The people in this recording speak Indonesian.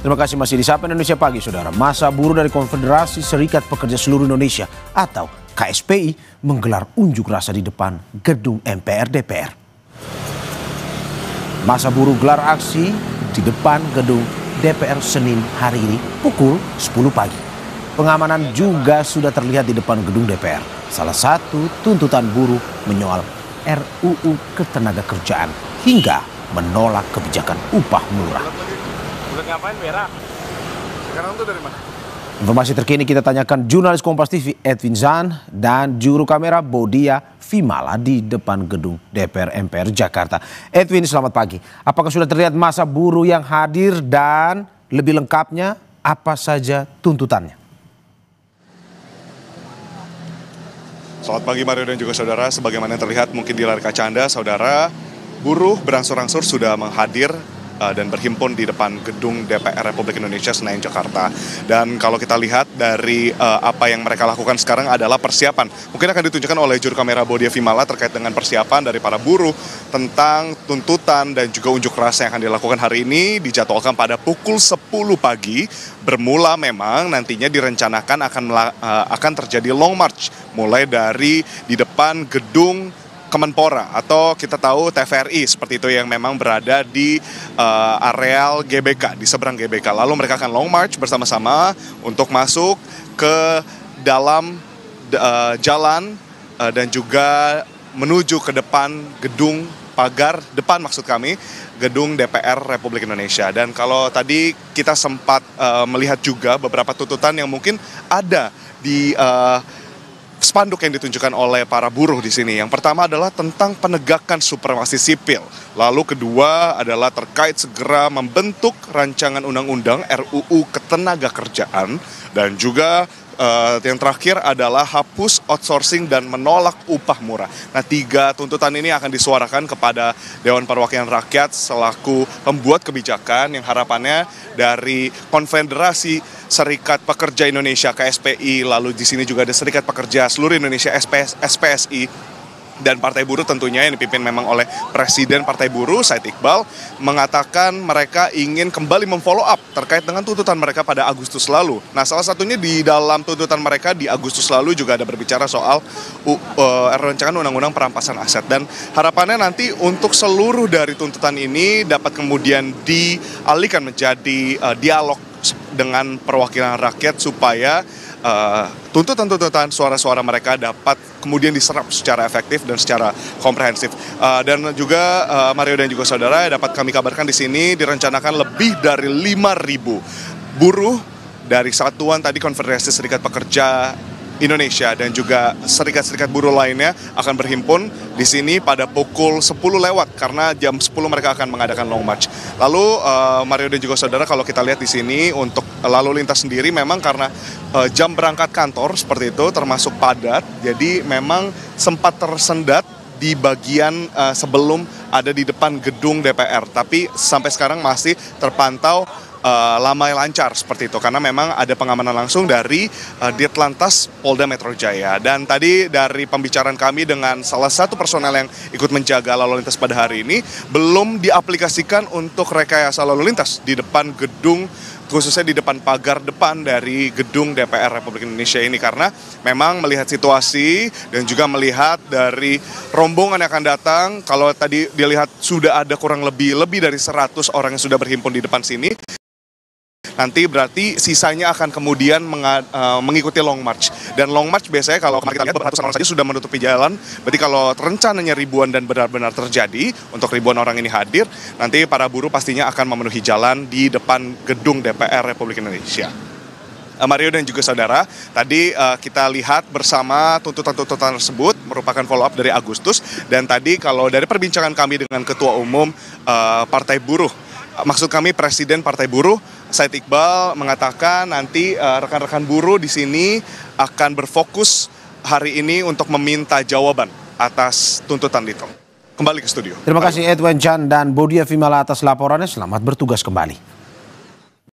Terima kasih masih di Sapa Indonesia Pagi, Saudara. Massa buruh dari Konfederasi Serikat Pekerja Seluruh Indonesia atau KSPI menggelar unjuk rasa di depan gedung MPR DPR. Massa buruh gelar aksi di depan gedung DPR Senin hari ini pukul 10 pagi. Pengamanan juga sudah terlihat di depan gedung DPR. Salah satu tuntutan buruh menyoal RUU Ketenagakerjaan hingga menolak kebijakan upah murah. Udah ngapain Vera? Sekarang tuh dari mana? Informasi terkini kita tanyakan jurnalis Kompas TV Edwin Zan dan juru kamera Bodia Vimala di depan gedung DPR MPR Jakarta. Edwin, selamat pagi. Apakah sudah terlihat massa buruh yang hadir dan lebih lengkapnya apa saja tuntutannya? Selamat pagi Mario dan juga saudara. Sebagaimana yang terlihat mungkin di layar kaca Anda, saudara, buruh berangsur-angsur sudah menghadir dan berhimpun di depan gedung DPR Republik Indonesia Senayan Jakarta. Dan kalau kita lihat dari apa yang mereka lakukan sekarang adalah persiapan. Mungkin akan ditunjukkan oleh juru kamera Bodia Vimala terkait dengan persiapan dari para buruh tentang tuntutan dan juga unjuk rasa yang akan dilakukan hari ini. Dijadwalkan pada pukul 10 pagi. Bermula memang nantinya direncanakan akan terjadi long march mulai dari di depan gedung Kemenpora atau kita tahu TVRI seperti itu yang memang berada di areal GBK, di seberang GBK. Lalu mereka akan long march bersama-sama untuk masuk ke dalam jalan dan juga menuju ke depan gedung pagar depan maksud kami gedung DPR Republik Indonesia. Dan kalau tadi kita sempat melihat juga beberapa tuntutan yang mungkin ada di spanduk yang ditunjukkan oleh para buruh di sini. Yang pertama adalah tentang penegakan supremasi sipil. Lalu kedua adalah terkait segera membentuk rancangan undang-undang RUU Ketenagakerjaan. Dan juga yang terakhir adalah hapus outsourcing dan menolak upah murah. Nah, 3 tuntutan ini akan disuarakan kepada Dewan Perwakilan Rakyat selaku pembuat kebijakan yang harapannya dari Konfederasi Serikat Pekerja Indonesia KSPI, lalu di sini juga ada Serikat Pekerja Seluruh Indonesia SPSI, dan Partai Buruh tentunya yang dipimpin memang oleh Presiden Partai Buruh Said Iqbal mengatakan mereka ingin kembali memfollow up terkait dengan tuntutan mereka pada Agustus lalu. Nah, salah satunya di dalam tuntutan mereka di Agustus lalu juga ada berbicara soal rancangan undang-undang perampasan aset, dan harapannya nanti untuk seluruh dari tuntutan ini dapat kemudian dialihkan menjadi dialog dengan perwakilan rakyat supaya tuntutan-tuntutan suara-suara mereka dapat kemudian diserap secara efektif dan secara komprehensif. Dan juga Mario dan juga saudara, dapat kami kabarkan di sini direncanakan lebih dari 5.000 buruh dari satuan tadi Konfederasi Serikat Pekerja Indonesia dan juga serikat-serikat buruh lainnya akan berhimpun di sini pada pukul 10 lewat karena jam 10 mereka akan mengadakan long march. Lalu Mario dan juga saudara, kalau kita lihat di sini untuk lalu lintas sendiri memang karena jam berangkat kantor seperti itu termasuk padat, jadi memang sempat tersendat di bagian sebelum ada di depan gedung DPR, tapi sampai sekarang masih terpantau lamai lancar seperti itu karena memang ada pengamanan langsung dari Ditlantas Polda Metro Jaya. Dan tadi dari pembicaraan kami dengan salah satu personel yang ikut menjaga lalu lintas pada hari ini, belum diaplikasikan untuk rekayasa lalu lintas di depan gedung, khususnya di depan pagar depan dari gedung DPR Republik Indonesia ini, karena memang melihat situasi dan juga melihat dari rombongan yang akan datang. Kalau tadi dilihat sudah ada kurang lebih dari 100 orang yang sudah berhimpun di depan sini. Nanti berarti sisanya akan kemudian mengikuti long march. Dan long march biasanya kalau kemarin kita lihat ratusan orang saja sudah menutupi jalan. Berarti kalau rencananya ribuan dan benar-benar terjadi untuk ribuan orang ini hadir, nanti para buruh pastinya akan memenuhi jalan di depan gedung DPR Republik Indonesia. Mario dan juga saudara, tadi kita lihat bersama tuntutan-tuntutan tersebut merupakan follow up dari Agustus. Dan tadi kalau dari perbincangan kami dengan Ketua Umum Partai Buruh, maksud kami Presiden Partai Buruh Said Iqbal mengatakan nanti rekan-rekan buruh di sini akan berfokus hari ini untuk meminta jawaban atas tuntutan itu. Kembali ke studio. Terima kasih Edwin Chan dan Bodia Vimala atas laporannya. Selamat bertugas kembali.